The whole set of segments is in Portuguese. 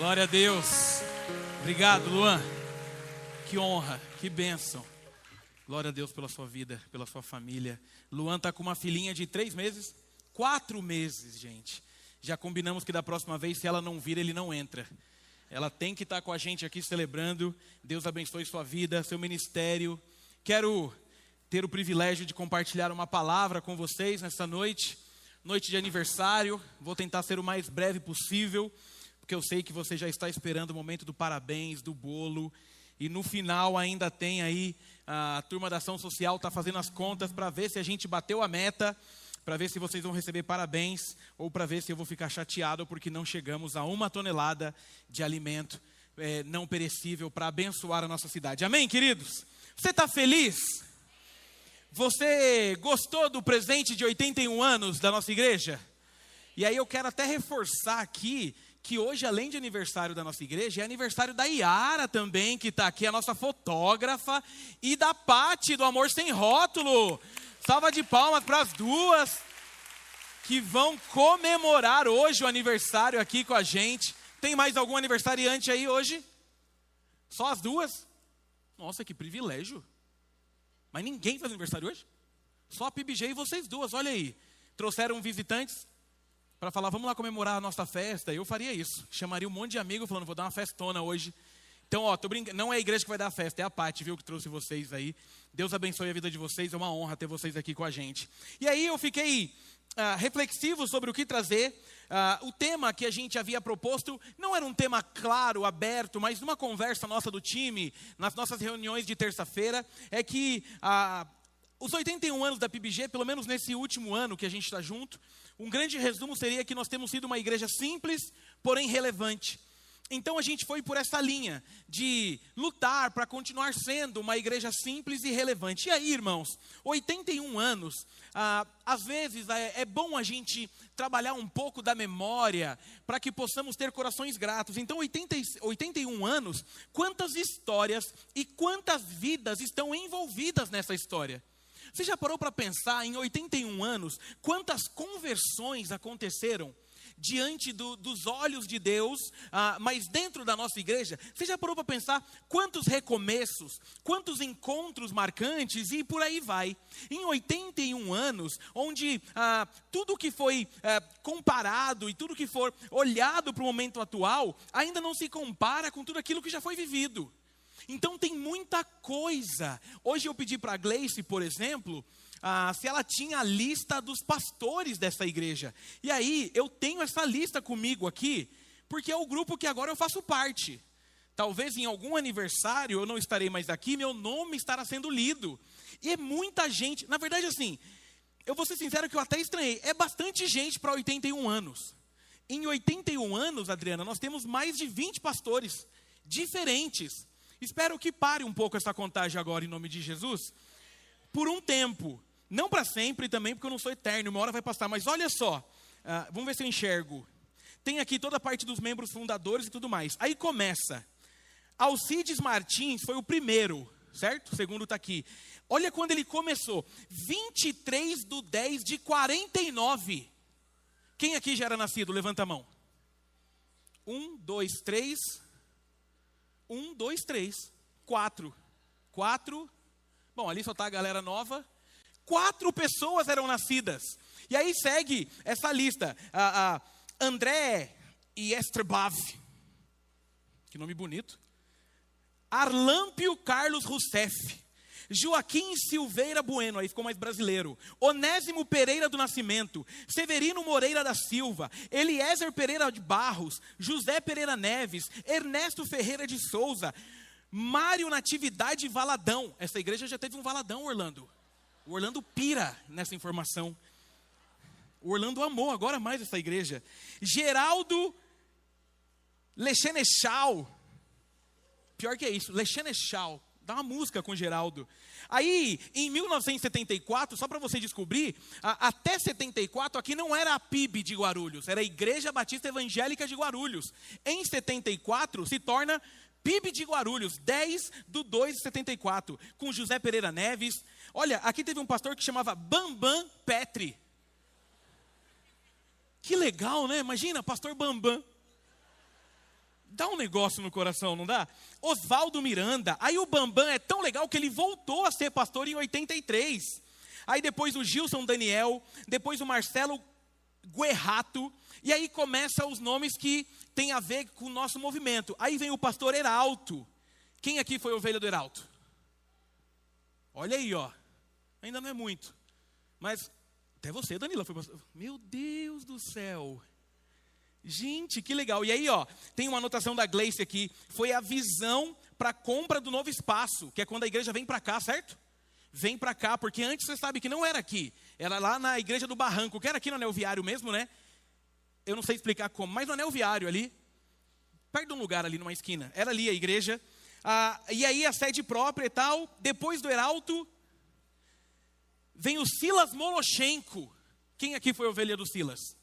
Glória a Deus. Obrigado, Luan. Que honra, que bênção. Glória a Deus pela sua vida, pela sua família. Luan está com uma filhinha de 3 meses, 4 meses, gente. Já combinamos que da próxima vez, se ela não vir, ele não entra. Ela tem que estar com a gente aqui celebrando. Deus abençoe sua vida, seu ministério. Quero ter o privilégio de compartilhar uma palavra com vocês nessa noite. Noite de aniversário. Vou tentar ser o mais breve possível, porque eu sei que você já está esperando o momento do parabéns, do bolo. E no final ainda tem aí, a turma da ação social está fazendo as contas para ver se a gente bateu a meta, para ver se vocês vão receber parabéns, ou para ver se eu vou ficar chateado porque não chegamos a 1 tonelada de alimento não perecível para abençoar a nossa cidade. Amém, queridos? Você está feliz? Você gostou do presente de 81 anos da nossa igreja? E aí eu quero até reforçar aqui, que hoje, além de aniversário da nossa igreja, é aniversário da Yara também, que está aqui, a nossa fotógrafa, e da Pati, do Amor Sem Rótulo. Salva de palmas para as duas, que vão comemorar hoje o aniversário aqui com a gente. Tem mais algum aniversariante aí hoje? Só as duas? Nossa, que privilégio. Mas ninguém faz aniversário hoje? Só a PBG e vocês duas, olha aí. Trouxeram visitantes para falar, vamos lá comemorar a nossa festa. Eu faria isso, chamaria um monte de amigo falando, vou dar uma festona hoje. Então, tô brincando, não é a igreja que vai dar a festa, é a Pati, viu, que trouxe vocês aí. Deus abençoe a vida de vocês, é uma honra ter vocês aqui com a gente. E aí eu fiquei reflexivo sobre o que trazer. O tema que a gente havia proposto não era um tema claro, aberto, mas numa conversa nossa do time, nas nossas reuniões de terça-feira, é que os 81 anos da PBG, pelo menos nesse último ano que a gente está junto, um grande resumo seria que nós temos sido uma igreja simples, porém relevante. Então a gente foi por essa linha de lutar para continuar sendo uma igreja simples e relevante. E aí, irmãos, 81 anos, às vezes é bom a gente trabalhar um pouco da memória para que possamos ter corações gratos. Então 81 anos, quantas histórias e quantas vidas estão envolvidas nessa história? Você já parou para pensar em 81 anos, quantas conversões aconteceram diante dos olhos de Deus, mas dentro da nossa igreja? Você já parou para pensar quantos recomeços, quantos encontros marcantes e por aí vai? Em 81 anos, onde tudo que foi comparado e tudo que for olhado para o momento atual, ainda não se compara com tudo aquilo que já foi vivido. Então tem muita coisa. Hoje eu pedi para a Gleice, por exemplo, se ela tinha a lista dos pastores dessa igreja. E aí eu tenho essa lista comigo aqui, porque é o grupo que agora eu faço parte. Talvez em algum aniversário eu não estarei mais aqui, meu nome estará sendo lido. E é muita gente. Na verdade, assim, eu vou ser sincero que eu até estranhei. É bastante gente para 81 anos. Em 81 anos, Adriana, nós temos mais de 20 pastores diferentes. Espero que pare um pouco essa contagem agora, em nome de Jesus. Por um tempo. Não para sempre também, porque eu não sou eterno, uma hora vai passar. Mas olha só, vamos ver se eu enxergo. Tem aqui toda a parte dos membros fundadores e tudo mais. Aí começa. Alcides Martins foi o primeiro, certo? O segundo está aqui. Olha quando ele começou. 23/10/49. Quem aqui já era nascido? Levanta a mão. 1, 2, 3... 1, 2, 3, 4. Bom, ali só está a galera nova. 4 pessoas eram nascidas. E aí segue essa lista. André Yesterbav. Que nome bonito. Arlâmpio Carlos Rousseff. Joaquim Silveira Bueno, aí ficou mais brasileiro. Onésimo Pereira do Nascimento. Severino Moreira da Silva. Eliezer Pereira de Barros. José Pereira Neves. Ernesto Ferreira de Souza. Mário Natividade Valadão. Essa igreja já teve um Valadão, Orlando. O Orlando pira nessa informação. O Orlando amou agora mais essa igreja. Geraldo Lechenechal. Pior que é isso, Lechenechal. Dá uma música com Geraldo. Aí, em 1974, só para você descobrir, até 74, aqui não era a PIB de Guarulhos, era a Igreja Batista Evangélica de Guarulhos. Em 74, se torna PIB de Guarulhos, 10/2/74, com José Pereira Neves. Olha, aqui teve um pastor que chamava Bambam Petri. Que legal, né? Imagina, pastor Bambam. Dá um negócio no coração, não dá? Oswaldo Miranda. Aí o Bambam é tão legal que ele voltou a ser pastor em 83. Aí depois o Gilson Daniel, depois o Marcelo Guerrato. E aí começam os nomes que tem a ver com o nosso movimento. Aí vem o pastor Heralto. Quem aqui foi ovelha do Heralto? Olha aí, ó. Ainda não é muito. Mas até você, Danila, foi pastor. Meu Deus do céu. Gente, que legal. E aí, ó, tem uma anotação da Gleice aqui. Foi a visão para a compra do novo espaço, que é quando a igreja vem para cá, certo? Vem para cá, porque antes você sabe que não era aqui. Era lá na igreja do Barranco, que era aqui no Anel Viário mesmo, né? Eu não sei explicar como, mas no Anel Viário ali, perto de um lugar ali numa esquina. Era ali a igreja. E aí a sede própria e tal. Depois do Heralto, vem o Silas Moloshenko. Quem aqui foi ovelha do Silas?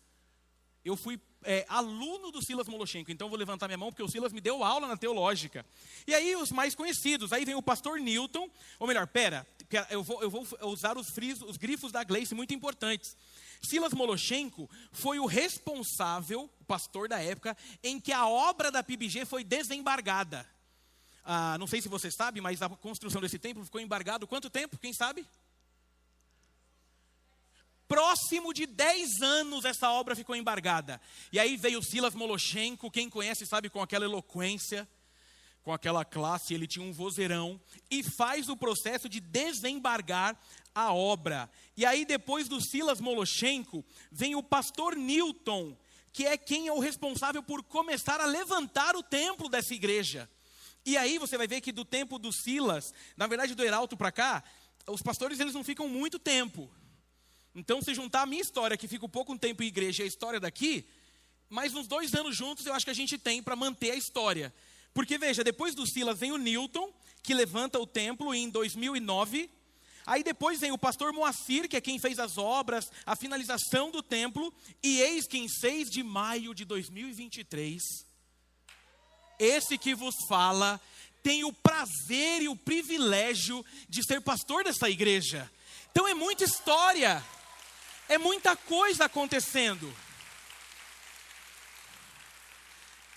Eu fui aluno do Silas Moloshenko, então vou levantar minha mão, porque o Silas me deu aula na teológica. E aí os mais conhecidos, aí vem o pastor Newton, ou melhor, eu vou usar os grifos da Gleice muito importantes. Silas Moloshenko foi o responsável, o pastor da época, em que a obra da PIBG foi desembargada. Não sei se você sabe, mas a construção desse templo ficou embargado quanto tempo? Quem sabe? Próximo de 10 anos essa obra ficou embargada. E aí veio Silas Moloshenko, quem conhece sabe, com aquela eloquência, com aquela classe, ele tinha um vozeirão, e faz o processo de desembargar a obra. E aí depois do Silas Moloshenko, vem o pastor Newton, que é quem é o responsável por começar a levantar o templo dessa igreja. E aí você vai ver que do tempo do Silas, na verdade do Heralto para cá, os pastores eles não ficam muito tempo. Então, se juntar a minha história, que fica um pouco tempo em igreja, e a história daqui, mais uns 2 anos juntos, eu acho que a gente tem para manter a história. Porque, veja, depois do Silas vem o Newton, que levanta o templo em 2009. Aí depois vem o pastor Moacir, que é quem fez as obras, a finalização do templo. E eis que em 6 de maio de 2023, esse que vos fala, tem o prazer e o privilégio de ser pastor dessa igreja. Então é muita história. É muita coisa acontecendo.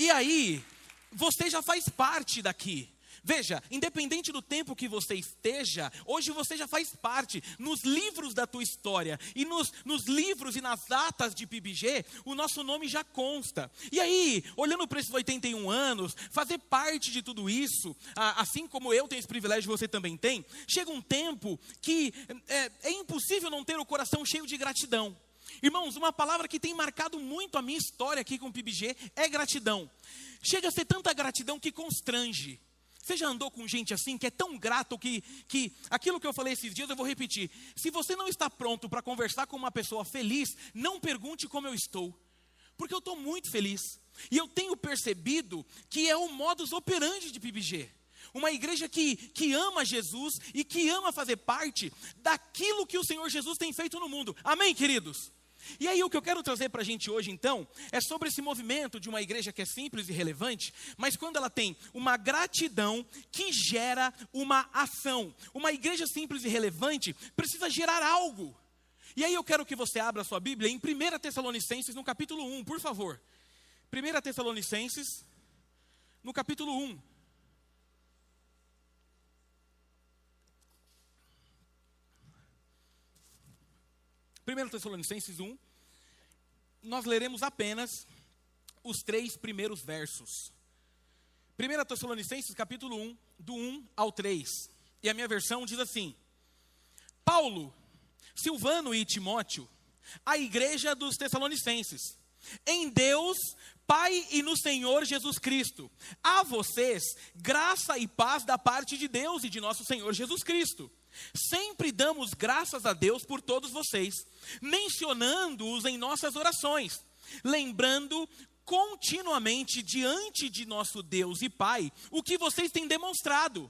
E aí, você já faz parte daqui. Veja, independente do tempo que você esteja, hoje você já faz parte. Nos livros da tua história e nos livros e nas atas de PIBG, o nosso nome já consta. E aí, olhando para esses 81 anos, fazer parte de tudo isso, assim como eu tenho esse privilégio, você também tem, chega um tempo que é impossível não ter o coração cheio de gratidão. Irmãos, uma palavra que tem marcado muito a minha história aqui com o PIBG é gratidão. Chega a ser tanta gratidão que constrange. Você já andou com gente assim, que é tão grato que aquilo que eu falei esses dias eu vou repetir. Se você não está pronto para conversar com uma pessoa feliz, não pergunte como eu estou. Porque eu estou muito feliz. E eu tenho percebido que é o modus operandi de PIBG. Uma igreja que ama Jesus e que ama fazer parte daquilo que o Senhor Jesus tem feito no mundo. Amém, queridos? E aí o que eu quero trazer para a gente hoje então, é sobre esse movimento de uma igreja que é simples e relevante, mas quando ela tem uma gratidão que gera uma ação. Uma igreja simples e relevante precisa gerar algo. E aí eu quero que você abra a sua Bíblia em 1 Tessalonicenses no capítulo 1, por favor. 1 Tessalonicenses no capítulo 1. 1 Tessalonicenses 1, nós leremos apenas os 3 primeiros versos. 1 Tessalonicenses capítulo 1, do 1 ao 3. E a minha versão diz assim: Paulo, Silvano e Timóteo, a igreja dos Tessalonicenses, em Deus, Pai e no Senhor Jesus Cristo, a vocês, graça e paz da parte de Deus e de nosso Senhor Jesus Cristo. Sempre damos graças a Deus por todos vocês, mencionando-os em nossas orações, lembrando continuamente diante de nosso Deus e Pai o que vocês têm demonstrado,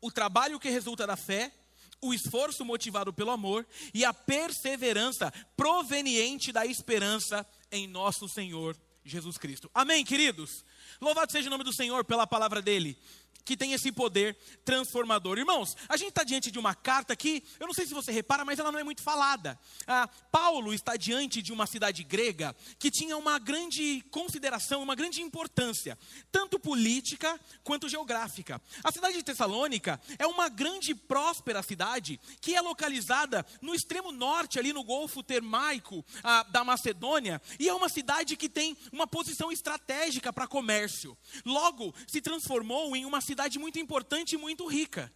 o trabalho que resulta da fé, o esforço motivado pelo amor e a perseverança proveniente da esperança em nosso Senhor Jesus Cristo. Amém, queridos? Louvado seja o nome do Senhor pela palavra dele. que tem esse poder transformador. Irmãos, a gente está diante de uma carta que, eu não sei se você repara, mas ela não é muito falada. Paulo está diante de uma cidade grega que tinha uma grande consideração, uma grande importância, tanto política quanto geográfica. A cidade de Tessalônica é uma grande e próspera cidade que é localizada no extremo norte, ali no Golfo Termaico da Macedônia, e é uma cidade que tem uma posição estratégica para comércio. Logo, se transformou em uma cidade muito importante e muito rica.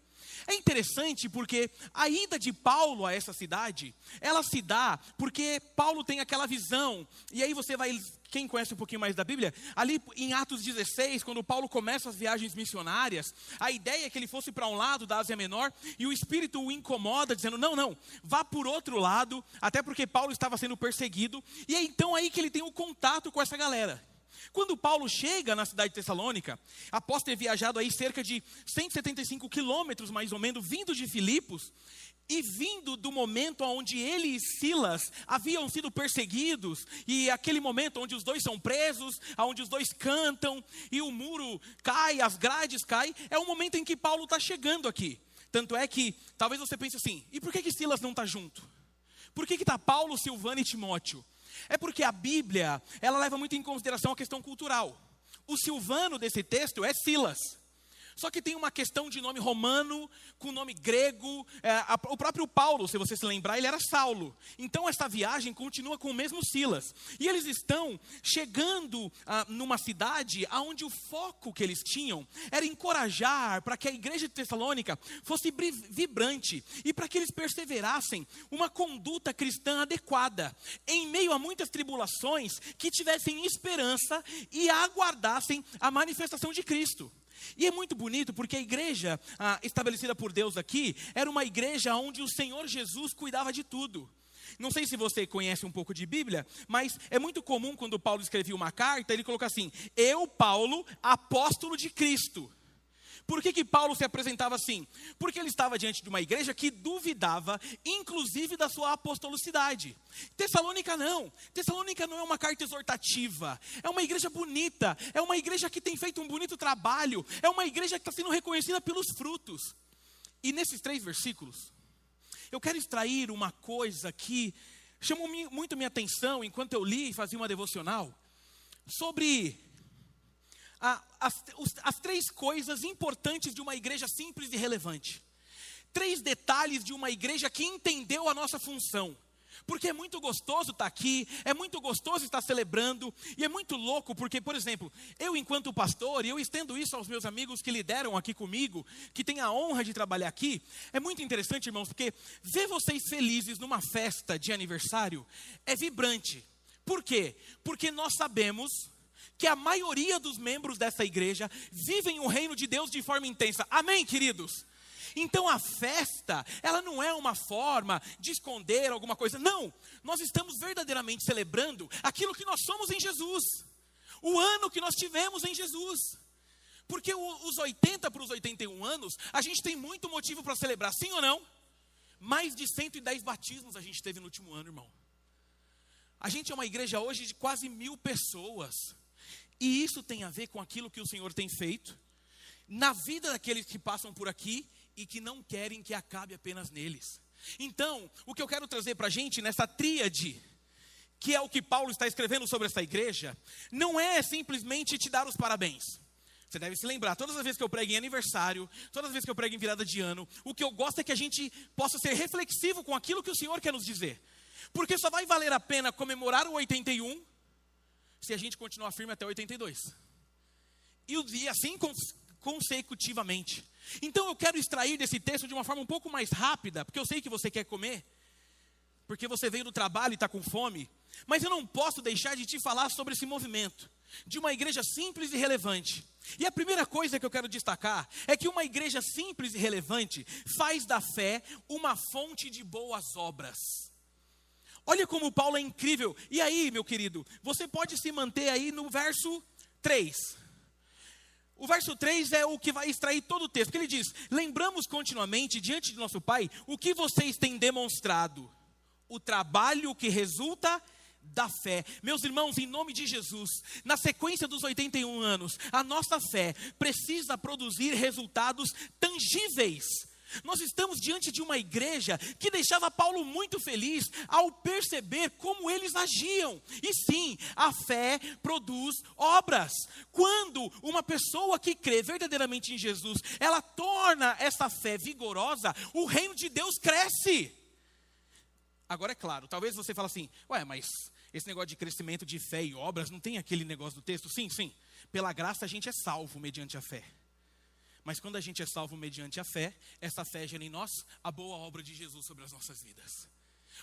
É interessante porque a ida de Paulo a essa cidade, ela se dá porque Paulo tem aquela visão, e aí você vai, quem conhece um pouquinho mais da Bíblia, ali em Atos 16, quando Paulo começa as viagens missionárias, a ideia é que ele fosse para um lado da Ásia Menor, e o Espírito o incomoda, dizendo, não, vá por outro lado, até porque Paulo estava sendo perseguido, e é então aí que ele tem o contato com essa galera. Quando Paulo chega na cidade de Tessalônica, após ter viajado aí cerca de 175 quilômetros mais ou menos, vindo de Filipos, e vindo do momento onde ele e Silas haviam sido perseguidos, e aquele momento onde os dois são presos, onde os dois cantam, e o muro cai, as grades caem, é o momento em que Paulo está chegando aqui. Tanto é que, talvez você pense assim, e por que Silas não está junto? Por que está Paulo, Silvano e Timóteo? É porque a Bíblia, ela leva muito em consideração a questão cultural. O Silvano desse texto é Silas. Só que tem uma questão de nome romano, com nome grego. O próprio Paulo, se você se lembrar, ele era Saulo. Então essa viagem continua com o mesmo Silas. E eles estão chegando numa cidade onde o foco que eles tinham era encorajar para que a igreja de Tessalônica fosse vibrante. E para que eles perseverassem uma conduta cristã adequada. Em meio a muitas tribulações, que tivessem esperança e aguardassem a manifestação de Cristo. E é muito bonito porque a igreja estabelecida por Deus aqui era uma igreja onde o Senhor Jesus cuidava de tudo. Não sei se você conhece um pouco de Bíblia, mas é muito comum quando Paulo escrevia uma carta, ele coloca assim, eu, Paulo, apóstolo de Cristo. Por que Paulo se apresentava assim? Porque ele estava diante de uma igreja que duvidava, inclusive da sua apostolicidade. Tessalônica não é uma carta exortativa, é uma igreja bonita, é uma igreja que tem feito um bonito trabalho, é uma igreja que está sendo reconhecida pelos frutos. E nesses 3 versículos, eu quero extrair uma coisa que chamou muito minha atenção enquanto eu li e fazia uma devocional, sobre as 3 coisas importantes de uma igreja simples e relevante. 3 detalhes de uma igreja que entendeu a nossa função. Porque é muito gostoso estar aqui, é muito gostoso estar celebrando, e é muito louco porque, por exemplo, eu enquanto pastor, e eu estendo isso aos meus amigos que lideram aqui comigo, que têm a honra de trabalhar aqui, é muito interessante, irmãos, porque ver vocês felizes numa festa de aniversário é vibrante. Por quê? Porque nós sabemos que a maioria dos membros dessa igreja vivem o reino de Deus de forma intensa. Amém, queridos? Então a festa, ela não é uma forma de esconder alguma coisa. Não, nós estamos verdadeiramente celebrando aquilo que nós somos em Jesus. O ano que nós tivemos em Jesus. Porque os 80 para os 81 anos, a gente tem muito motivo para celebrar, sim ou não? Mais de 110 batismos a gente teve no último ano, irmão. A gente é uma igreja hoje de quase 1000 pessoas. E isso tem a ver com aquilo que o Senhor tem feito na vida daqueles que passam por aqui e que não querem que acabe apenas neles. Então, o que eu quero trazer para a gente nessa tríade, que é o que Paulo está escrevendo sobre essa igreja, não é simplesmente te dar os parabéns. Você deve se lembrar, todas as vezes que eu prego em aniversário, todas as vezes que eu prego em virada de ano, o que eu gosto é que a gente possa ser reflexivo com aquilo que o Senhor quer nos dizer. Porque só vai valer a pena comemorar o 81 se a gente continuar firme até 82. E assim consecutivamente. Então eu quero extrair desse texto de uma forma um pouco mais rápida, porque eu sei que você quer comer, porque você veio do trabalho e está com fome, mas eu não posso deixar de te falar sobre esse movimento, de uma igreja simples e relevante. E a primeira coisa que eu quero destacar é que uma igreja simples e relevante faz da fé uma fonte de boas obras. Olha como Paulo é incrível. E aí, meu querido, você pode se manter aí no verso 3. O verso 3 é o que vai extrair todo o texto, porque ele diz, lembramos continuamente diante de nosso Pai o que vocês têm demonstrado, o trabalho que resulta da fé. Meus irmãos, em nome de Jesus, na sequência dos 81 anos, a nossa fé precisa produzir resultados tangíveis. Nós estamos diante de uma igreja que deixava Paulo muito feliz ao perceber como eles agiam. E sim, a fé produz obras. Quando uma pessoa que crê verdadeiramente em Jesus, ela torna essa fé vigorosa, o reino de Deus cresce. Agora é claro, talvez você fale assim, mas esse negócio de crescimento de fé e obras, não tem aquele negócio do texto? Sim, pela graça a gente é salvo mediante a fé. Mas quando a gente é salvo mediante a fé, essa fé gera em nós a boa obra de Jesus sobre as nossas vidas.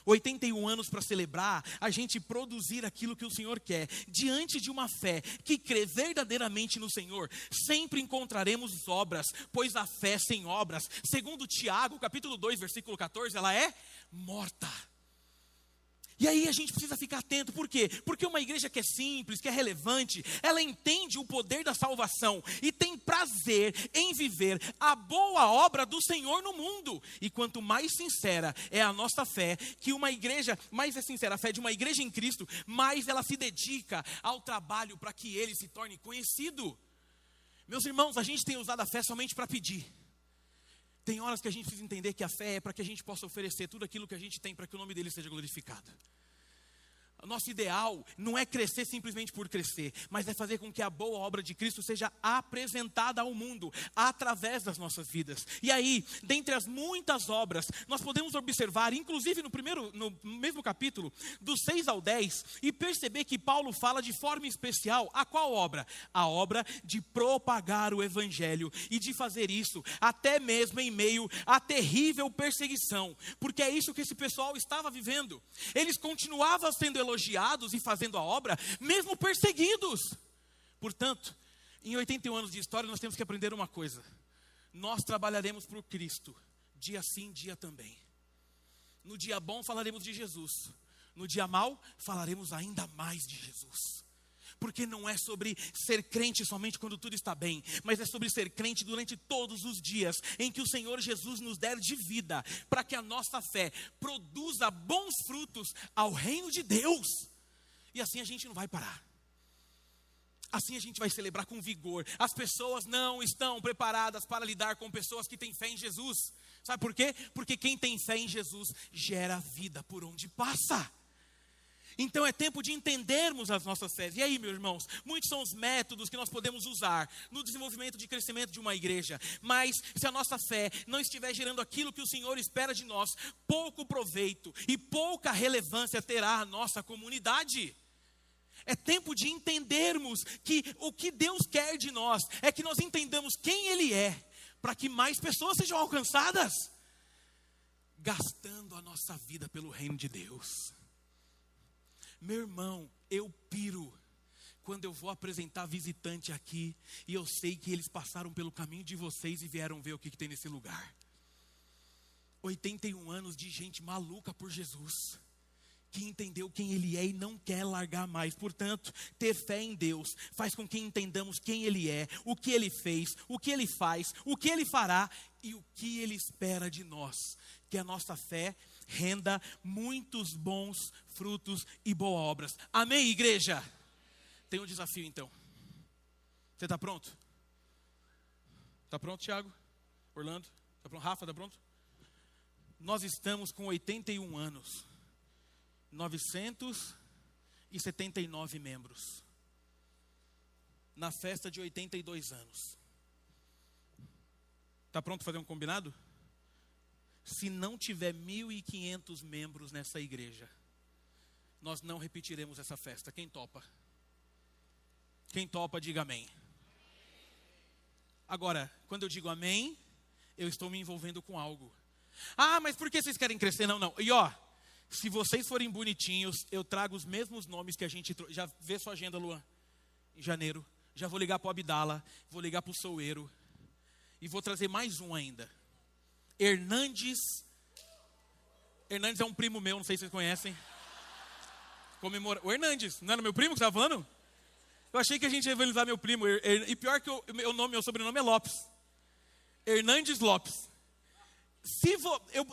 81 anos para celebrar, a gente produzir aquilo que o Senhor quer. Diante de uma fé que crê verdadeiramente no Senhor, sempre encontraremos obras, pois a fé sem obras, segundo Tiago, capítulo 2, versículo 14, ela é morta. E aí a gente precisa ficar atento, por quê? Porque uma igreja que é simples, que é relevante, ela entende o poder da salvação e tem prazer em viver a boa obra do Senhor no mundo. E quanto mais sincera é a nossa fé, que uma igreja, mais é sincera a fé de uma igreja em Cristo, mais ela se dedica ao trabalho para que ele se torne conhecido. Meus irmãos, a gente tem usado a fé somente para pedir. Tem horas que a gente precisa entender que a fé é para que a gente possa oferecer tudo aquilo que a gente tem para que o nome dele seja glorificado. O nosso ideal não é crescer simplesmente por crescer, mas é fazer com que a boa obra de Cristo seja apresentada ao mundo, através das nossas vidas. E aí, dentre as muitas obras, nós podemos observar, inclusive no mesmo capítulo, dos 6 ao 10, e perceber que Paulo fala de forma especial, a qual obra? A obra de propagar o evangelho, e de fazer isso até mesmo em meio à terrível perseguição, porque é isso que esse pessoal estava vivendo. Eles continuavam sendo elogiados e fazendo a obra, mesmo perseguidos. Portanto, em 81 anos de história, nós temos que aprender uma coisa: nós trabalharemos por Cristo, dia sim, dia também. No dia bom falaremos de Jesus, no dia mau falaremos ainda mais de Jesus. Porque não é sobre ser crente somente quando tudo está bem, mas é sobre ser crente durante todos os dias em que o Senhor Jesus nos der de vida, para que a nossa fé produza bons frutos ao reino de Deus. E assim a gente não vai parar. Assim a gente vai celebrar com vigor. As pessoas não estão preparadas para lidar com pessoas que têm fé em Jesus. Sabe por quê? Porque quem tem fé em Jesus gera vida por onde passa. Então é tempo de entendermos as nossas fés. E aí, meus irmãos, muitos são os métodos que nós podemos usar no desenvolvimento de crescimento de uma igreja. Mas se a nossa fé não estiver gerando aquilo que o Senhor espera de nós, pouco proveito e pouca relevância terá a nossa comunidade. É tempo de entendermos que o que Deus quer de nós é que nós entendamos quem Ele é, para que mais pessoas sejam alcançadas, gastando a nossa vida pelo reino de Deus. Meu irmão, eu piro quando eu vou apresentar visitante aqui e eu sei que eles passaram pelo caminho de vocês e vieram ver o que tem nesse lugar. 81 anos de gente maluca por Jesus, que entendeu quem Ele é e não quer largar mais. Portanto, ter fé em Deus faz com que entendamos quem Ele é, o que Ele fez, o que Ele faz, o que Ele fará e o que Ele espera de nós. Que a nossa fé renda muitos bons frutos e boas obras. Amém, igreja? Tem um desafio então. Você está pronto? Está pronto, Thiago? Orlando? Está pronto? Rafa, está pronto? Nós estamos com 81 anos. 979 membros. Na festa de 82 anos. Está pronto para fazer um combinado? Se não tiver 1.500 membros nessa igreja, nós não repetiremos essa festa. Quem topa? Quem topa, diga amém. Agora, quando eu digo amém, eu estou me envolvendo com algo. Ah, mas por que vocês querem crescer? Não. E se vocês forem bonitinhos, eu trago os mesmos nomes que a gente trouxe. Já vê sua agenda, Luan? Em janeiro. Já vou ligar para o Abdala, vou ligar para o Soueiro. E vou trazer mais um ainda. Hernandes é um primo meu, não sei se vocês conhecem. O Hernandes, não era meu primo que você estava falando? Eu achei que a gente ia evangelizar meu primo. E pior que meu sobrenome é Lopes. Hernandes Lopes.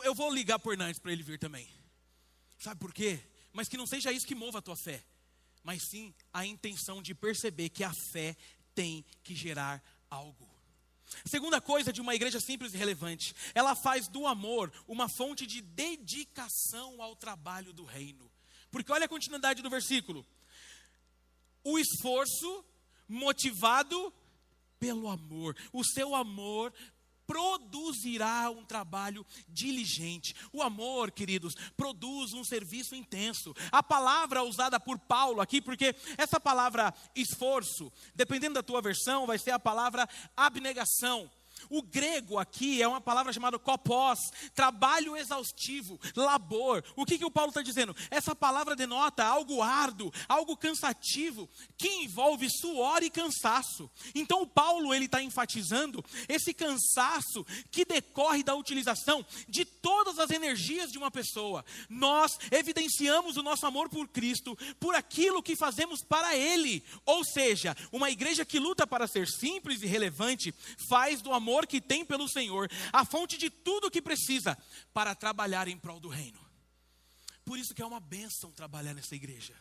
Eu vou ligar para o Hernandes para ele vir também. Sabe por quê? mas que não seja isso que mova a tua fé, mas sim a intenção de perceber que a fé tem que gerar algo. Segunda coisa de uma igreja simples e relevante, ela faz do amor uma fonte de dedicação ao trabalho do reino. Porque olha a continuidade do versículo. O esforço motivado pelo amor. O seu amor produzirá um trabalho diligente. O amor, queridos, produz um serviço intenso. A palavra usada por Paulo aqui, porque essa palavra esforço, dependendo da tua versão, vai ser a palavra abnegação. O grego aqui é uma palavra chamada kopos, trabalho exaustivo, labor. O que o Paulo está dizendo? Essa palavra denota algo árduo, algo cansativo, que envolve suor e cansaço. Então o Paulo ele está enfatizando esse cansaço que decorre da utilização de todas as energias de uma pessoa. Nós evidenciamos o nosso amor por Cristo, por aquilo que fazemos para Ele. Ou seja, uma igreja que luta para ser simples e relevante, faz do amor que tem pelo Senhor a fonte de tudo o que precisa para trabalhar em prol do reino. Por isso que é uma bênção trabalhar nessa igreja.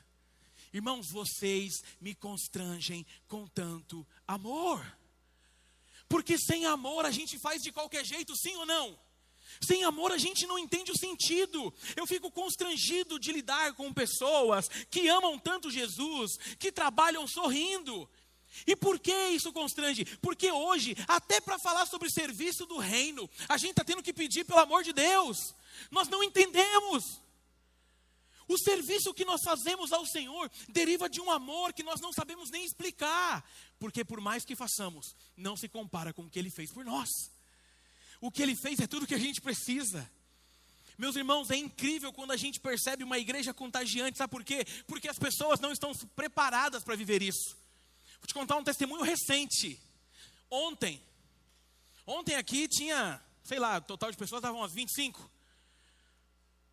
Irmãos, vocês me constrangem com tanto amor. Porque sem amor a gente faz de qualquer jeito, sim ou não? Sem amor a gente não entende o sentido. Eu fico constrangido de lidar com pessoas que amam tanto Jesus, que trabalham sorrindo. E por que isso constrange? Porque hoje, até para falar sobre serviço do reino, a gente está tendo que pedir pelo amor de Deus. Nós não entendemos. O serviço que nós fazemos ao Senhor deriva de um amor que nós não sabemos nem explicar. Porque por mais que façamos, não se compara com o que Ele fez por nós. O que Ele fez é tudo o que a gente precisa. Meus irmãos, é incrível quando a gente percebe uma igreja contagiante. Sabe por quê? Porque as pessoas não estão preparadas para viver isso. Vou te contar um testemunho recente. Ontem aqui tinha, sei lá, total de pessoas davam umas 25.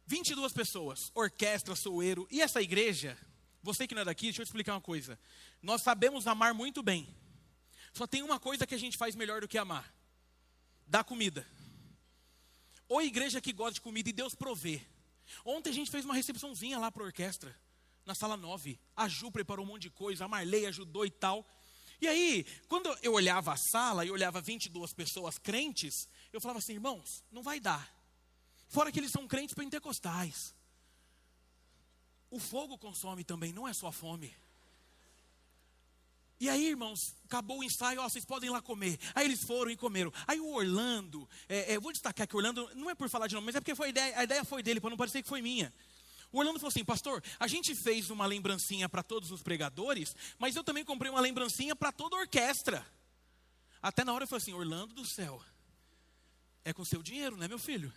22 pessoas, orquestra, soeiro. E essa igreja, você que não é daqui, deixa eu te explicar uma coisa. Nós sabemos amar muito bem. Só tem uma coisa que a gente faz melhor do que amar. Dar comida. Ou igreja que gosta de comida e Deus provê. Ontem a gente fez uma recepçãozinha lá para a orquestra. Na sala 9, a Ju preparou um monte de coisa, a Marley ajudou e tal. E aí, quando eu olhava a sala e olhava 22 pessoas crentes, eu falava assim, irmãos, não vai dar. Fora que eles são crentes pentecostais. O fogo consome também, não é só a fome. E aí, irmãos, acabou o ensaio, vocês podem ir lá comer. Aí eles foram e comeram. Aí o Orlando, eu vou destacar que o Orlando, não é por falar de nome, mas é porque a ideia foi dele, para não parecer que foi minha. O Orlando falou assim, pastor, a gente fez uma lembrancinha para todos os pregadores, mas eu também comprei uma lembrancinha para toda a orquestra. Até na hora eu falei assim, Orlando do céu, é com seu dinheiro, né, meu filho?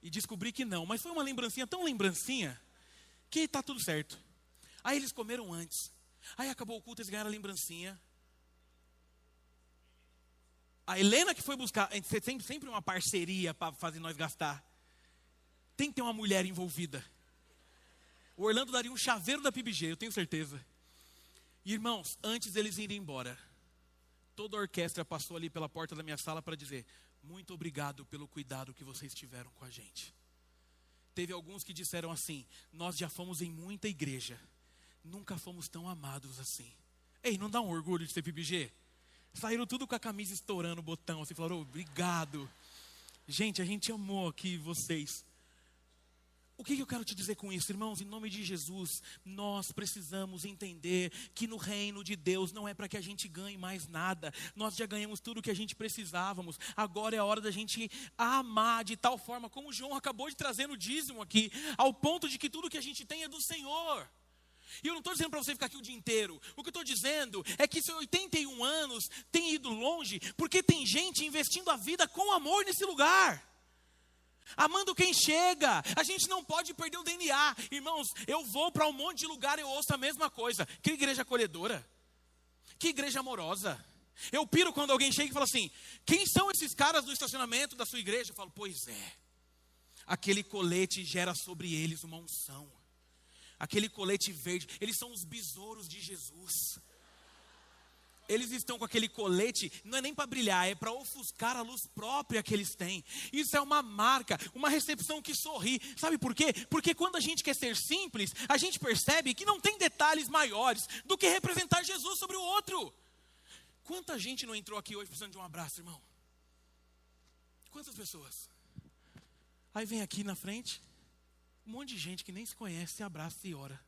E descobri que não, mas foi uma lembrancinha, tão lembrancinha, que está tudo certo. Aí eles comeram antes. Aí acabou o culto, eles ganharam a lembrancinha. A Helena que foi buscar, tem sempre uma parceria para fazer nós gastar. Tem que ter uma mulher envolvida. O Orlando daria um chaveiro da PBG, eu tenho certeza. E, irmãos, antes deles irem embora, toda a orquestra passou ali pela porta da minha sala para dizer, muito obrigado pelo cuidado que vocês tiveram com a gente. Teve alguns que disseram assim, nós já fomos em muita igreja, nunca fomos tão amados assim. Ei, não dá um orgulho de ser PBG? Saíram tudo com a camisa estourando o botão, assim, falaram, obrigado. Gente, a gente amou aqui vocês. O que eu quero te dizer com isso, irmãos? Em nome de Jesus, nós precisamos entender que no reino de Deus não é para que a gente ganhe mais nada. Nós já ganhamos tudo o que a gente precisávamos. Agora é a hora da gente amar de tal forma, como o João acabou de trazer no dízimo aqui, ao ponto de que tudo que a gente tem é do Senhor. E eu não estou dizendo para você ficar aqui o dia inteiro. O que eu estou dizendo é que seus 81 anos tem ido longe, porque tem gente investindo a vida com amor nesse lugar. Amando quem chega. A gente não pode perder o DNA. Irmãos, eu vou para um monte de lugar e eu ouço a mesma coisa. Que igreja acolhedora. Que igreja amorosa. Eu piro quando alguém chega e fala assim, quem são esses caras do estacionamento da sua igreja? Eu falo, pois é. Aquele colete gera sobre eles uma unção. Aquele colete verde, eles são os besouros de Jesus. eles estão com aquele colete, não é nem para brilhar, é para ofuscar a luz própria que eles têm. Isso é uma marca, uma recepção que sorri. Sabe por quê? Porque quando a gente quer ser simples, a gente percebe que não tem detalhes maiores do que representar Jesus sobre o outro. Quanta gente não entrou aqui hoje precisando de um abraço, irmão? Quantas pessoas? Aí vem aqui na frente, um monte de gente que nem se conhece, se abraça e ora.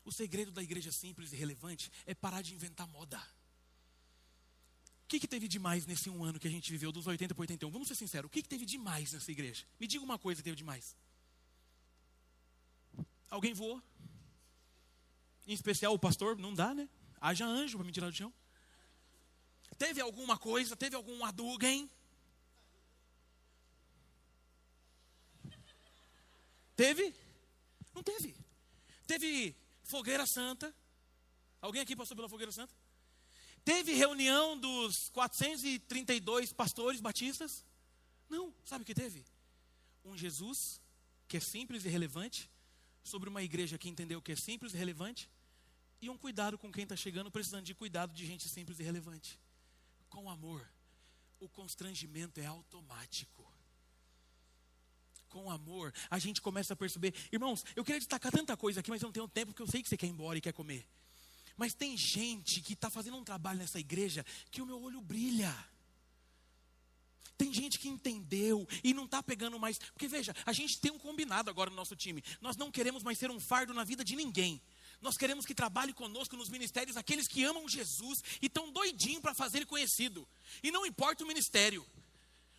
O segredo da igreja simples e relevante é parar de inventar moda. O que teve de mais nesse um ano que a gente viveu, dos 80 para 81? Vamos ser sinceros, o que teve de mais nessa igreja? Me diga uma coisa que teve de mais. Alguém voou? Em especial o pastor? Não dá, né? Haja anjo para me tirar do chão. Teve alguma coisa? Teve algum aduguem? Teve? Não teve. Teve fogueira santa. Alguém aqui passou pela fogueira santa? Teve reunião dos 432 pastores batistas? Não. Sabe o que teve? Um Jesus que é simples e relevante, sobre uma igreja que entendeu que é simples e relevante, e um cuidado com quem está chegando, precisando de cuidado de gente simples e relevante. Com amor, o constrangimento é automático. Com amor, a gente começa a perceber. Irmãos, eu queria destacar tanta coisa aqui, mas eu não tenho tempo, porque eu sei que você quer ir embora e quer comer. Mas tem gente que está fazendo um trabalho nessa igreja que o meu olho brilha. Tem gente que entendeu e não está pegando mais. Porque veja, a gente tem um combinado agora no nosso time. Nós não queremos mais ser um fardo na vida de ninguém. Nós queremos que trabalhe conosco nos ministérios aqueles que amam Jesus e estão doidinhos para fazer ele conhecido. E não importa o ministério.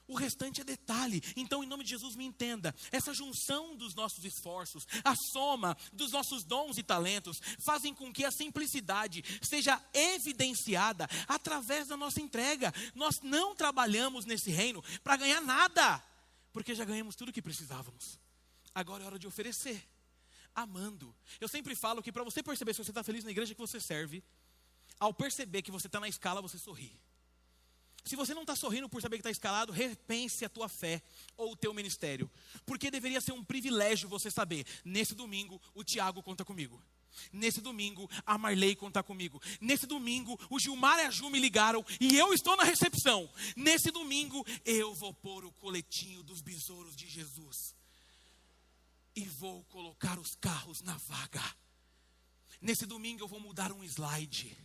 O restante é detalhe. Então, em nome de Jesus, me entenda. Essa junção dos nossos esforços, a soma dos nossos dons e talentos, fazem com que a simplicidade seja evidenciada através da nossa entrega. Nós não trabalhamos nesse reino para ganhar nada, porque já ganhamos tudo o que precisávamos. Agora é hora de oferecer, amando. Eu sempre falo que para você perceber se você está feliz na igreja que você serve, ao perceber que você está na escala, você sorri. Se você não está sorrindo por saber que está escalado, repense a tua fé ou o teu ministério. Porque deveria ser um privilégio você saber, nesse domingo o Tiago conta comigo. Nesse domingo a Marley conta comigo. Nesse domingo o Gilmar e a Ju me ligaram e eu estou na recepção. Nesse domingo eu vou pôr o coletinho dos besouros de Jesus. E vou colocar os carros na vaga. Nesse domingo eu vou mudar um slide.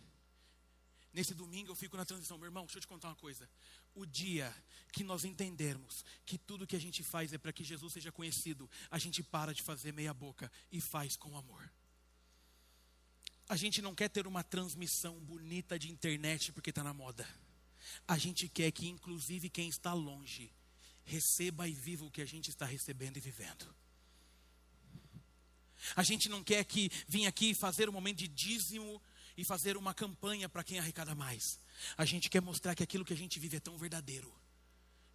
Nesse domingo eu fico na transição. Meu irmão, deixa eu te contar uma coisa. O dia que nós entendermos que tudo que a gente faz é para que Jesus seja conhecido, a gente para de fazer meia boca e faz com amor. A gente não quer ter uma transmissão bonita de internet porque está na moda. A gente quer que inclusive quem está longe receba e viva o que a gente está recebendo e vivendo. A gente não quer que vir aqui fazer um momento de dízimo e fazer uma campanha para quem arrecada mais. A gente quer mostrar que aquilo que a gente vive é tão verdadeiro,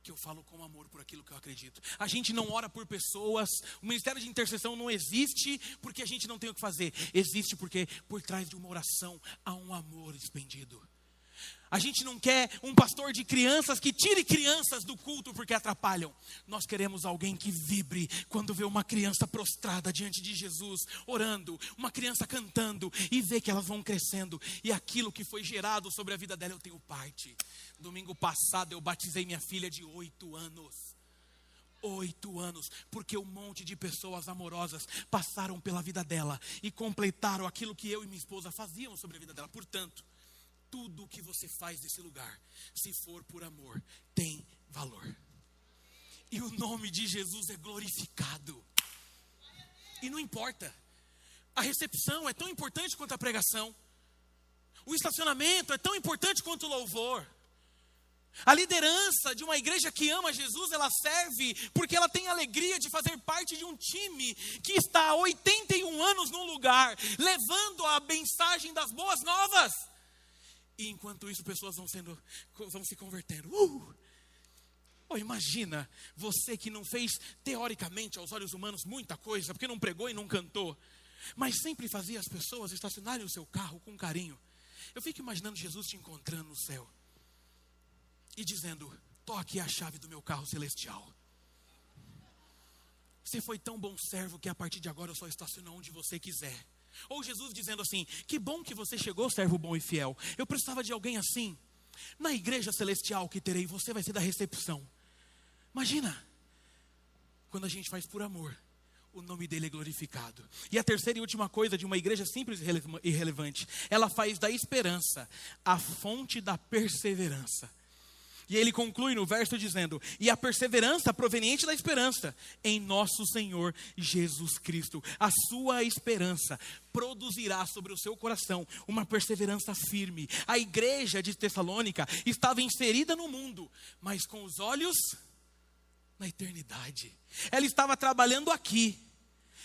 que eu falo com amor por aquilo que eu acredito. A gente não ora por pessoas. O ministério de intercessão não existe porque a gente não tem o que fazer. Existe porque por trás de uma oração há um amor expendido. A gente não quer um pastor de crianças que tire crianças do culto porque atrapalham. Nós queremos alguém que vibre quando vê uma criança prostrada diante de Jesus, orando, uma criança cantando e vê que elas vão crescendo. E aquilo que foi gerado sobre a vida dela eu tenho parte. Domingo passado eu batizei minha filha de 8 anos. 8 anos, porque um monte de pessoas amorosas passaram pela vida dela e completaram aquilo que eu e minha esposa fazíamos sobre a vida dela. Portanto, tudo o que você faz nesse lugar, se for por amor, tem valor. E o nome de Jesus é glorificado. E não importa. A recepção é tão importante quanto a pregação. O estacionamento é tão importante quanto o louvor. A liderança de uma igreja que ama Jesus, ela serve porque ela tem a alegria de fazer parte de um time que está há 81 anos num lugar, levando a mensagem das boas novas. E enquanto isso, pessoas vão se convertendo. Oh, imagina, você que não fez, teoricamente, aos olhos humanos, muita coisa, porque não pregou e não cantou, mas sempre fazia as pessoas estacionarem o seu carro com carinho. Eu fico imaginando Jesus te encontrando no céu e dizendo: toque a chave do meu carro celestial. Você foi tão bom servo que a partir de agora eu só estaciono onde você quiser. Ou Jesus dizendo assim: que bom que você chegou, servo bom e fiel. Eu precisava de alguém assim. Na igreja celestial que terei, você vai ser da recepção. Imagina, quando a gente faz por amor, o nome dele é glorificado. E a terceira e última coisa de uma igreja simples e irrelevante, ela faz da esperança a fonte da perseverança. E ele conclui no verso dizendo: e a perseverança proveniente da esperança em nosso Senhor Jesus Cristo. A sua esperança produzirá sobre o seu coração uma perseverança firme. A igreja de Tessalônica estava inserida no mundo, mas com os olhos na eternidade. Ela estava trabalhando aqui,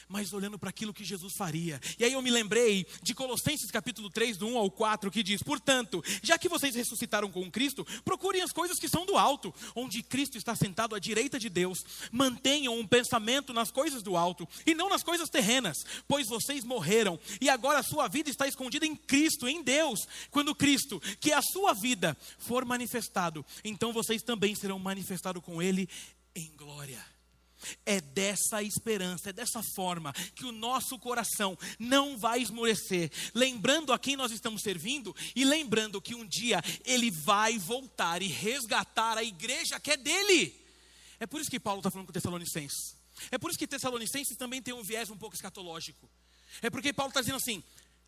mas olhando para aquilo que Jesus faria. E aí eu me lembrei de Colossenses capítulo 3, do 1 ao 4, que diz: portanto, já que vocês ressuscitaram com Cristo, procurem as coisas que são do alto, onde Cristo está sentado à direita de Deus. Mantenham um pensamento nas coisas do alto, e não nas coisas terrenas, pois vocês morreram, e agora a sua vida está escondida em Cristo, em Deus. Quando Cristo, que é a sua vida, for manifestado, então vocês também serão manifestados com Ele em glória. É dessa esperança, é dessa forma que o nosso coração não vai esmorecer, lembrando a quem nós estamos servindo e lembrando que um dia Ele vai voltar e resgatar a igreja que é dele. É por isso que Paulo está falando com Tessalonicenses. É por isso que Tessalonicenses também tem um viés um pouco escatológico. É porque Paulo está dizendo assim: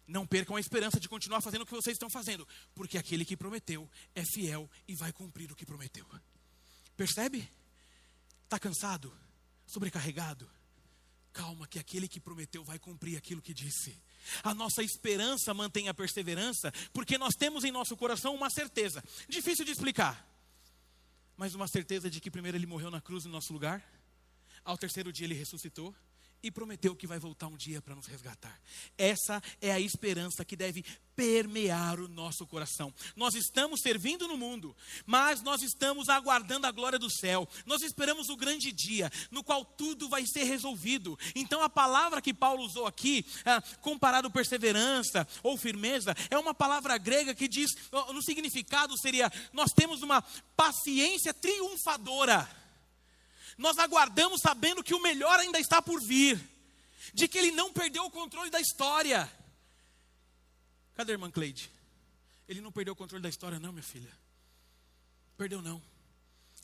não percam a esperança de continuar fazendo o que vocês estão fazendo, porque aquele que prometeu é fiel e vai cumprir o que prometeu. Percebe? Está cansado? Sobrecarregado? Calma, que aquele que prometeu vai cumprir aquilo que disse. A nossa esperança mantém a perseverança, porque nós temos em nosso coração uma certeza, difícil de explicar, mas uma certeza de que primeiro Ele morreu na cruz no nosso lugar, ao terceiro dia Ele ressuscitou e prometeu que vai voltar um dia para nos resgatar. Essa é a esperança que deve permear o nosso coração. Nós estamos servindo no mundo, mas nós estamos aguardando a glória do céu. Nós esperamos o grande dia, no qual tudo vai ser resolvido. Então a palavra que Paulo usou aqui, comparado perseverança ou firmeza, é uma palavra grega que diz, no significado seria: nós temos uma paciência triunfadora. Nós aguardamos sabendo que o melhor ainda está por vir, de que Ele não perdeu o controle da história. Cadê a irmã Cleide? Ele não perdeu o controle da história não, minha filha. Perdeu não.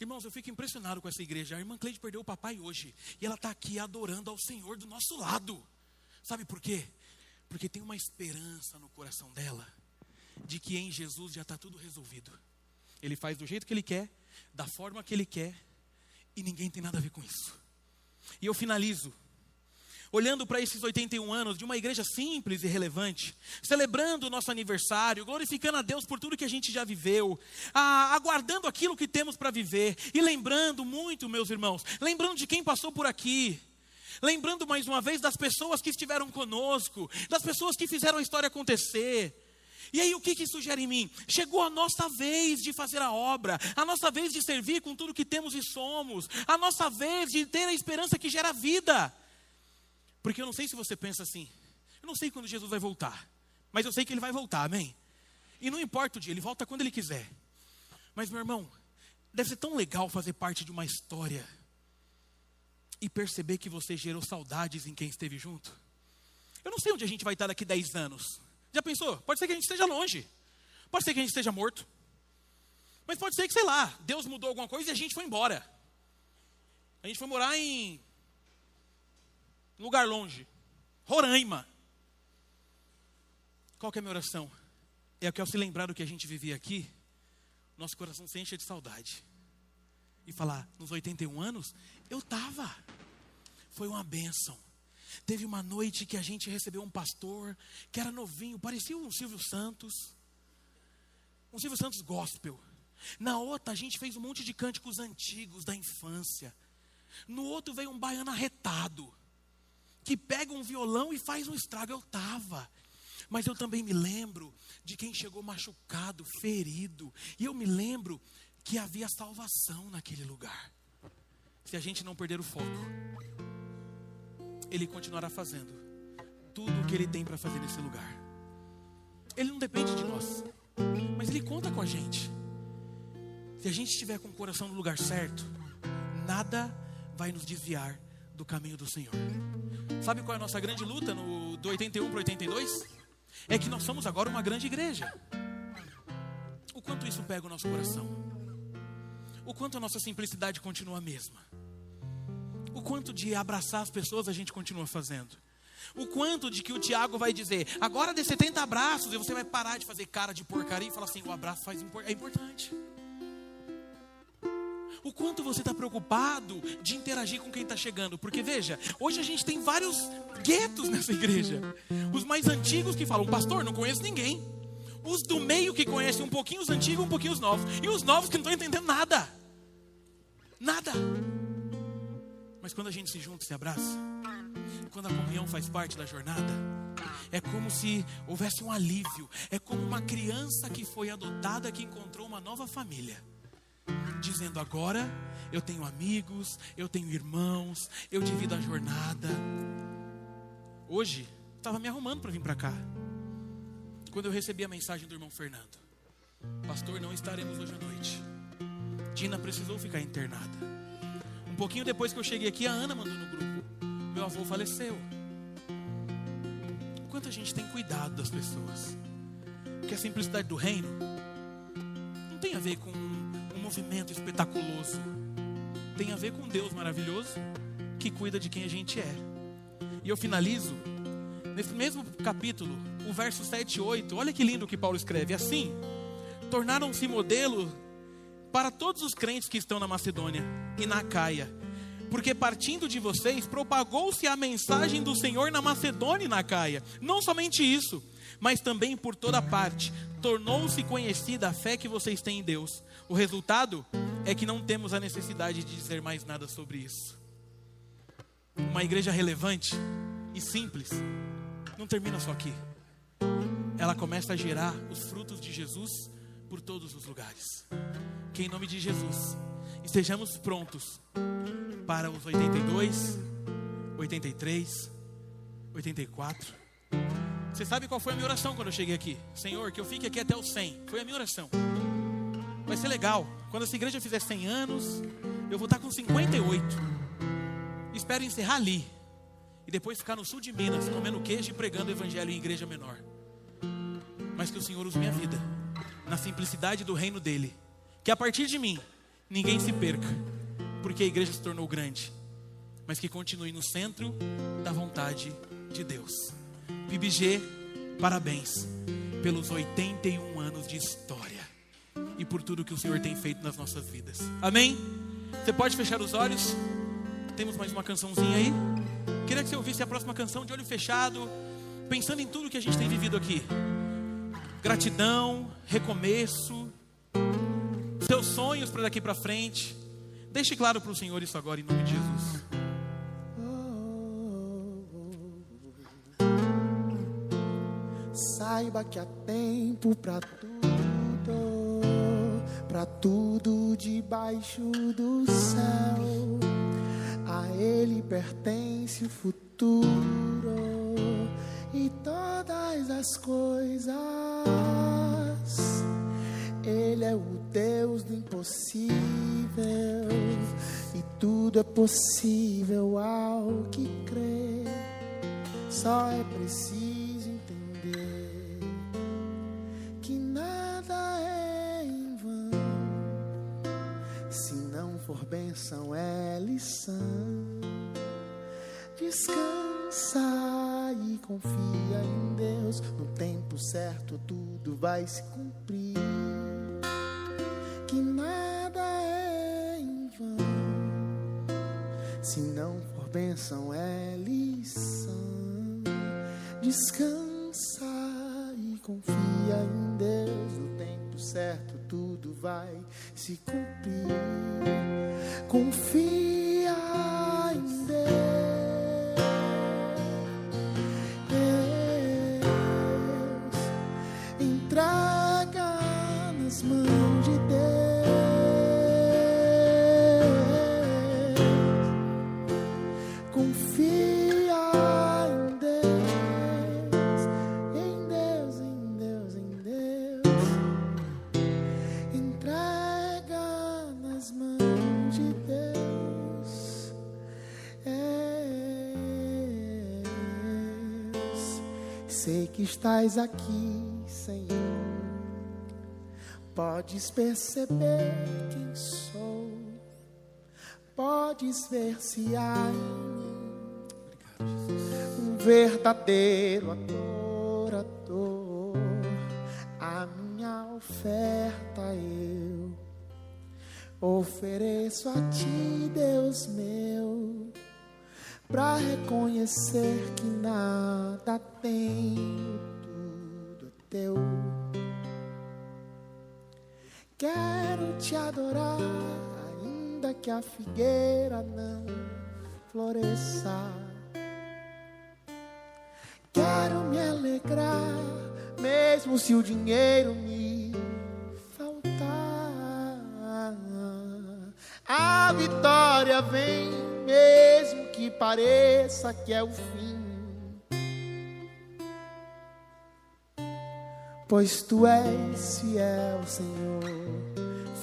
Irmãos, eu fico impressionado com essa igreja. A irmã Cleide perdeu o papai hoje, e ela está aqui adorando ao Senhor do nosso lado. Sabe por quê? Porque tem uma esperança no coração dela, de que em Jesus já está tudo resolvido. Ele faz do jeito que Ele quer, da forma que Ele quer, e ninguém tem nada a ver com isso. E eu finalizo olhando para esses 81 anos de uma igreja simples e relevante, celebrando o nosso aniversário, glorificando a Deus por tudo que a gente já viveu, aguardando aquilo que temos para viver, e lembrando muito, meus irmãos, lembrando de quem passou por aqui, lembrando mais uma vez das pessoas que estiveram conosco, das pessoas que fizeram a história acontecer. E aí o que isso gera em mim? Chegou a nossa vez de fazer a obra, a nossa vez de servir com tudo que temos e somos, a nossa vez de ter a esperança que gera vida. Porque eu não sei se você pensa assim, eu não sei quando Jesus vai voltar, mas eu sei que Ele vai voltar, amém? E não importa o dia, Ele volta quando Ele quiser. Mas meu irmão, deve ser tão legal fazer parte de uma história e perceber que você gerou saudades em quem esteve junto. Eu não sei onde a gente vai estar daqui 10 anos. Já pensou? Pode ser que a gente esteja longe, pode ser que a gente esteja morto, mas pode ser que, sei lá, Deus mudou alguma coisa e a gente foi embora. A gente foi morar em lugar longe, Roraima. Qual que é a minha oração? É que ao se lembrar do que a gente vivia aqui, nosso coração se enche de saudade. E falar: nos 81 anos, eu estava. Foi uma bênção. Teve uma noite que a gente recebeu um pastor que era novinho, parecia um Silvio Santos gospel. Na outra a gente fez um monte de cânticos antigos da infância. No outro veio um baiano arretado, que pega um violão e faz um estrago. Eu estava. Mas eu também me lembro de quem chegou machucado, ferido. E eu me lembro que havia salvação naquele lugar. Se a gente não perder o foco, Ele continuará fazendo tudo o que Ele tem para fazer nesse lugar. Ele não depende de nós, mas Ele conta com a gente. Se a gente estiver com o coração no lugar certo, nada vai nos desviar do caminho do Senhor. Sabe qual é a nossa grande luta no do 81 para o 82 é que nós somos agora uma grande igreja. O quanto isso pega o nosso coração? O quanto a nossa simplicidade continua a mesma? O quanto de abraçar as pessoas a gente continua fazendo? O quanto de que o Tiago vai dizer, agora dê 70 abraços, e você vai parar de fazer cara de porcaria e falar assim, o abraço é importante. O quanto você está preocupado de interagir com quem está chegando. Porque veja, hoje a gente tem vários guetos nessa igreja. Os mais antigos que falam, pastor, não conheço ninguém. Os do meio que conhecem um pouquinho os antigos, um pouquinho os novos. E os novos que não estão entendendo nada. Nada. Mas quando a gente se junta e se abraça, quando a comunhão faz parte da jornada, é como se houvesse um alívio. É como uma criança que foi adotada, que encontrou uma nova família, dizendo, agora eu tenho amigos, eu tenho irmãos, eu divido a jornada. Hoje, estava me arrumando para vir para cá, quando eu recebi a mensagem do irmão Fernando, pastor, não estaremos hoje à noite, Dina precisou ficar internada. Um pouquinho depois que eu cheguei aqui, a Ana mandou no grupo, meu avô faleceu. Quanto a gente tem cuidado das pessoas, porque a simplicidade do reino não tem a ver com um movimento espetaculoso, tem a ver com Deus maravilhoso que cuida de quem a gente é. E eu finalizo nesse mesmo capítulo, o verso 7 e 8. Olha que lindo que Paulo escreve. Assim, tornaram-se modelo para todos os crentes que estão na Macedônia e na Acaia, porque partindo de vocês, propagou-se a mensagem do Senhor na Macedônia e na Acaia. Não somente isso, mas também por toda parte, tornou-se conhecida a fé que vocês têm em Deus. O resultado é que não temos a necessidade de dizer mais nada sobre isso. Uma igreja relevante e simples não termina só aqui. Ela começa a gerar os frutos de Jesus por todos os lugares. Que em nome de Jesus estejamos prontos para os 82, 83, 84. Você sabe qual foi a minha oração quando eu cheguei aqui? Senhor, que eu fique aqui até os 100. Foi a minha oração. Vai ser legal. Quando essa igreja fizer 100 anos, eu vou estar com 58. Espero encerrar ali. E depois ficar no sul de Minas, comendo queijo e pregando o evangelho em igreja menor. Mas que o Senhor use minha vida na simplicidade do reino dele. Que a partir de mim, ninguém se perca, porque a igreja se tornou grande. Mas que continue no centro da vontade de Deus. PIBG, parabéns pelos 81 anos de história e por tudo que o Senhor tem feito nas nossas vidas. Amém? Você pode fechar os olhos. Temos mais uma cançãozinha aí. Queria que você ouvisse a próxima canção de olho fechado, pensando em tudo que a gente tem vivido aqui. Gratidão, recomeço, seus sonhos para daqui para frente. Deixe claro para o Senhor isso agora em nome de Jesus. Saiba que há tempo para tudo debaixo do céu. A Ele pertence o futuro e todas as coisas. Ele é o Deus do impossível e tudo é possível ao que crê. Só é preciso entender que nada é em vão. Se não for bênção é lição. Descansa e confia em Deus. No tempo certo tudo vai se cumprir. Que nada é em vão. Se não for bênção é lição. Descansa e confia em Deus. No tempo certo tudo vai se cumprir. Confia em Deus. Entrega nas mãos de Deus. Confia em Deus, em Deus, em Deus, em Deus. Entrega nas mãos de Deus. sei que estás aqui, Senhor. Podes perceber quem sou. Podes ver se há em mim um verdadeiro adorador. A minha oferta eu ofereço a ti, Deus meu, pra reconhecer que nada tenho, tudo é teu. Quero te adorar, ainda que a figueira não floresça. Quero me alegrar, mesmo se o dinheiro me faltar. A vitória vem, mesmo que pareça que é o fim. Pois tu és fiel, Senhor,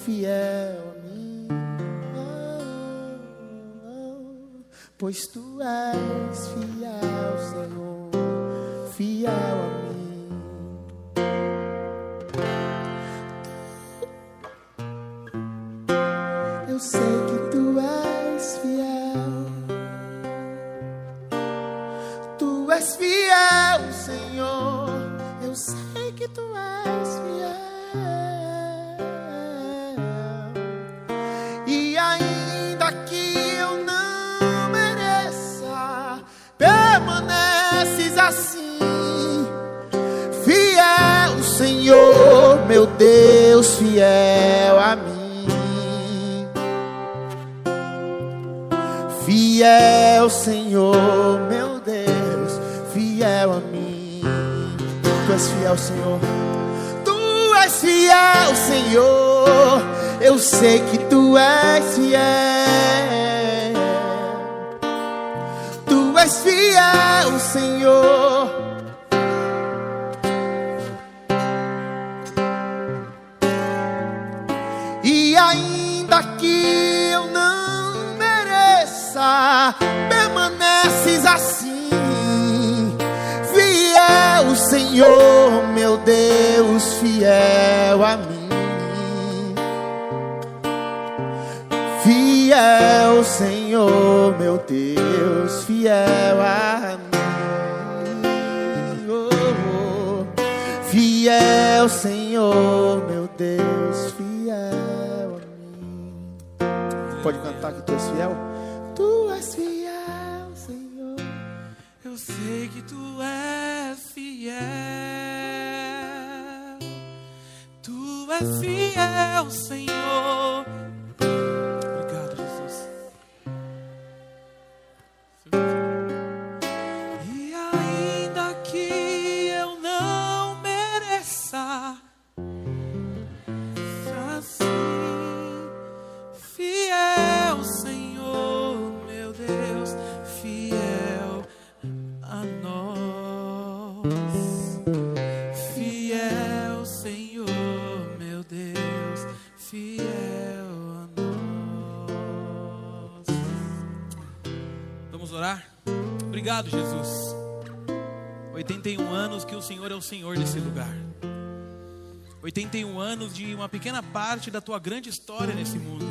fiel a mim. Pois tu és fiel, Senhor, fiel a mim. Eu sei que tu és fiel. Tu és fiel, Senhor. Eu sei que tu és fiel. E ainda que eu não mereça, permaneces assim. Fiel, Senhor, meu Deus, fiel a mim. Fiel, Senhor, meu Deus, fiel a mim. Tu és fiel, Senhor. Tu és fiel, Senhor. Eu sei que tu és fiel. Tu és fiel, Senhor. E ainda que eu não mereça, permaneces assim. Fiel, Senhor, meu Deus, fiel a mim. Fiel, Senhor, meu Deus, fiel a mim. Oh, fiel, Senhor, meu Deus, fiel a mim. Pode cantar que tu és fiel? Tu és fiel, Senhor. Eu sei que tu és fiel. Tu és fiel, Senhor. Obrigado, Jesus. E ainda que eu não mereça, assim, fiel, Senhor, meu Deus, fiel a nós. Fiel, Senhor, meu Deus, fiel a nós. Vamos orar? Obrigado, Jesus. 81 anos que o Senhor é o Senhor desse lugar. 81 anos de uma pequena parte da tua grande história nesse mundo.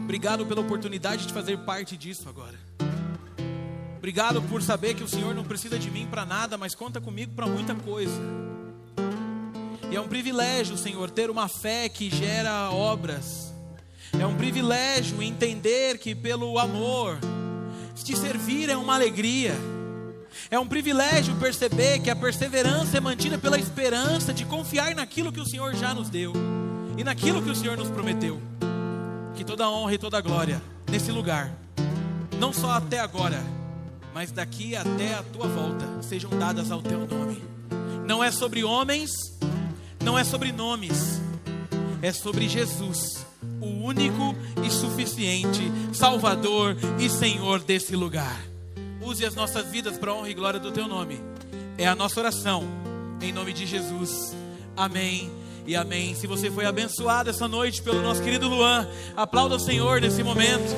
Obrigado pela oportunidade de fazer parte disso agora. Obrigado por saber que o Senhor não precisa de mim para nada, mas conta comigo para muita coisa. E é um privilégio, Senhor, ter uma fé que gera obras. É um privilégio entender que pelo amor, te servir é uma alegria. É um privilégio perceber que a perseverança é mantida pela esperança de confiar naquilo que o Senhor já nos deu e naquilo que o Senhor nos prometeu. Que toda honra e toda glória nesse lugar, não só até agora, mas daqui até a tua volta, sejam dadas ao teu nome. Não é sobre homens, não é sobre nomes, é sobre Jesus, o único e suficiente Salvador e Senhor desse lugar. Use as nossas vidas para a honra e glória do teu nome. É a nossa oração, em nome de Jesus. Amém e amém. Se você foi abençoado essa noite pelo nosso querido Luan, aplauda o Senhor nesse momento.